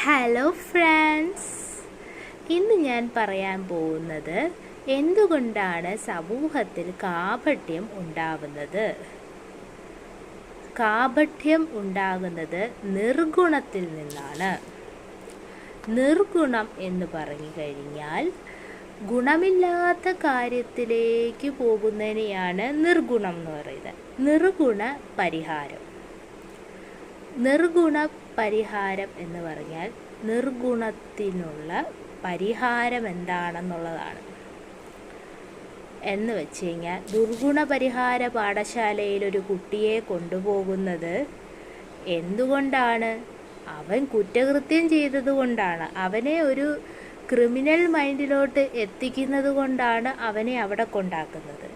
Hello friends, ഇന്ന് ഞാൻ പറയാൻ പോകുന്നത് എന്തുകൊണ്ടാണ് സമൂഹത്തിൽ കാപട്യം ഉണ്ടാവുന്നത്. കാപട്യം ഉണ്ടാകുന്നത് നിർഗുണത്തിൽ നിന്നാണ്. നിർഗുണം എന്ന് പറഞ്ഞു കഴിഞ്ഞാൽ ഗുണമില്ലാത്ത കാര്യത്തിലേക്ക് പോകുന്നതിനെയാണ് നിർഗുണം എന്ന് പറയുന്നത്. നിർഗുണ പരിഹാരം. നിർഗുണ പരിഹാരം എന്ന് പറഞ്ഞാൽ നിർഗുണത്തിനുള്ള പരിഹാരം എന്താണെന്നുള്ളതാണ്. എന്ന് വെച്ച് കഴിഞ്ഞാൽ ദുർഗുണ പരിഹാര പാഠശാലയിൽ ഒരു കുട്ടിയെ കൊണ്ടുപോകുന്നത് എന്തുകൊണ്ടാണ്? അവൻ കുറ്റകൃത്യം ചെയ്തതുകൊണ്ടാണ്. അവനെ ഒരു ക്രിമിനൽ മൈൻഡിലോട്ട് എത്തിക്കുന്നത് കൊണ്ടാണ് അവനെ അവിടെ കൊണ്ടാക്കുന്നത്.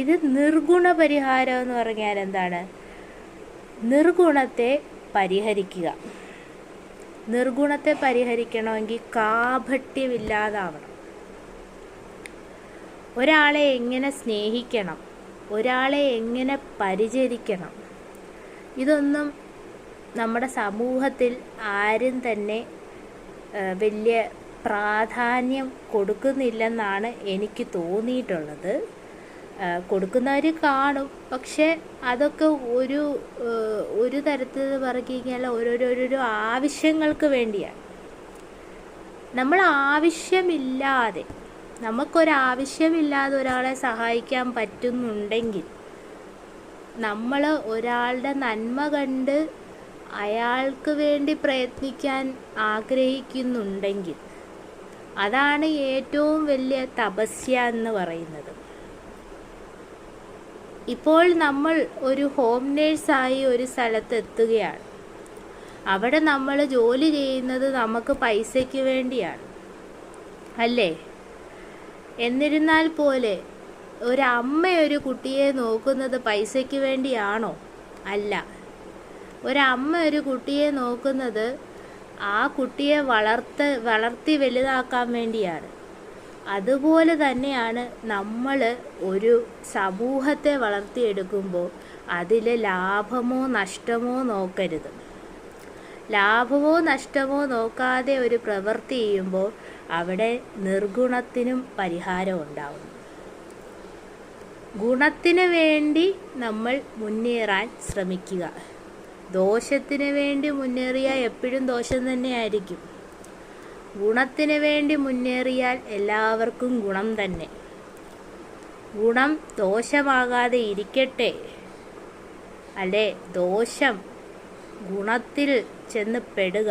ഇത് നിർഗുണ പരിഹാരം എന്ന് പറഞ്ഞാൽ എന്താണ്? നിർഗുണത്തെ പരിഹരിക്കുക. നിർഗുണത്തെ പരിഹരിക്കണമെങ്കിൽ കാപട്യമില്ലാതാവണം. ഒരാളെ എങ്ങനെ സ്നേഹിക്കണം, ഒരാളെ എങ്ങനെ പരിചരിക്കണം, ഇതൊന്നും നമ്മുടെ സമൂഹത്തിൽ ആരും തന്നെ വലിയ പ്രാധാന്യം കൊടുക്കുന്നില്ലെന്നാണ് എനിക്ക് തോന്നിയിട്ടുള്ളത്. കൊടുക്കുന്നവർ കാണും, പക്ഷെ അതൊക്കെ ഒരു തരത്തിൽ പറഞ്ഞു കഴിഞ്ഞാൽ ഓരോരോ ആവശ്യങ്ങൾക്ക് വേണ്ടിയാണ്. നമ്മൾ ആവശ്യമില്ലാതെ, നമുക്കൊരാവശ്യമില്ലാതെ ഒരാളെ സഹായിക്കാൻ പറ്റുന്നുണ്ടെങ്കിൽ, നമ്മൾ ഒരാളുടെ നന്മ കണ്ട് അയാൾക്ക് വേണ്ടി പ്രയത്നിക്കാൻ ആഗ്രഹിക്കുന്നുണ്ടെങ്കിൽ അതാണ് ഏറ്റവും വലിയ തപസ്യ എന്ന് പറയുന്നത്. ഇപ്പോൾ നമ്മൾ ഒരു ഹോം നേഴ്സായി ഒരു സ്ഥലത്ത് എത്തുകയാണ്. അവിടെ നമ്മൾ ജോലി ചെയ്യുന്നത് നമുക്ക് പൈസയ്ക്ക് വേണ്ടിയാണ്, അല്ലേ? എന്നിരുന്നാൽ പോലെ ഒരമ്മ ഒരു കുട്ടിയെ നോക്കുന്നത് പൈസയ്ക്ക് വേണ്ടിയാണോ? അല്ല. ഒരമ്മ ഒരു കുട്ടിയെ നോക്കുന്നത് ആ കുട്ടിയെ വളർത്തി വലുതാക്കാൻ വേണ്ടിയാണ്. അതുപോലെ തന്നെയാണ് നമ്മൾ ഒരു സമൂഹത്തെ വളർത്തിയെടുക്കുമ്പോൾ അതിൽ ലാഭമോ നഷ്ടമോ നോക്കരുത്. ലാഭമോ നഷ്ടമോ നോക്കാതെ ഒരു പ്രവൃത്തി ചെയ്യുമ്പോൾ അവിടെ നിർഗുണത്തിനും പരിഹാരം ഉണ്ടാവുന്നു. ഗുണത്തിന് വേണ്ടി നമ്മൾ മുന്നേറാൻ ശ്രമിക്കുക. ദോഷത്തിന് വേണ്ടി മുന്നേറിയാൽ എപ്പോഴും ദോഷം തന്നെയായിരിക്കും. ഗുണത്തിന് വേണ്ടി മുന്നേറിയാൽ എല്ലാവർക്കും ഗുണം തന്നെ. ഗുണം ദോഷമാകാതെ ഇരിക്കട്ടെ, അല്ലേ? ദോഷം ഗുണത്തിൽ ചെന്ന് പെടുക.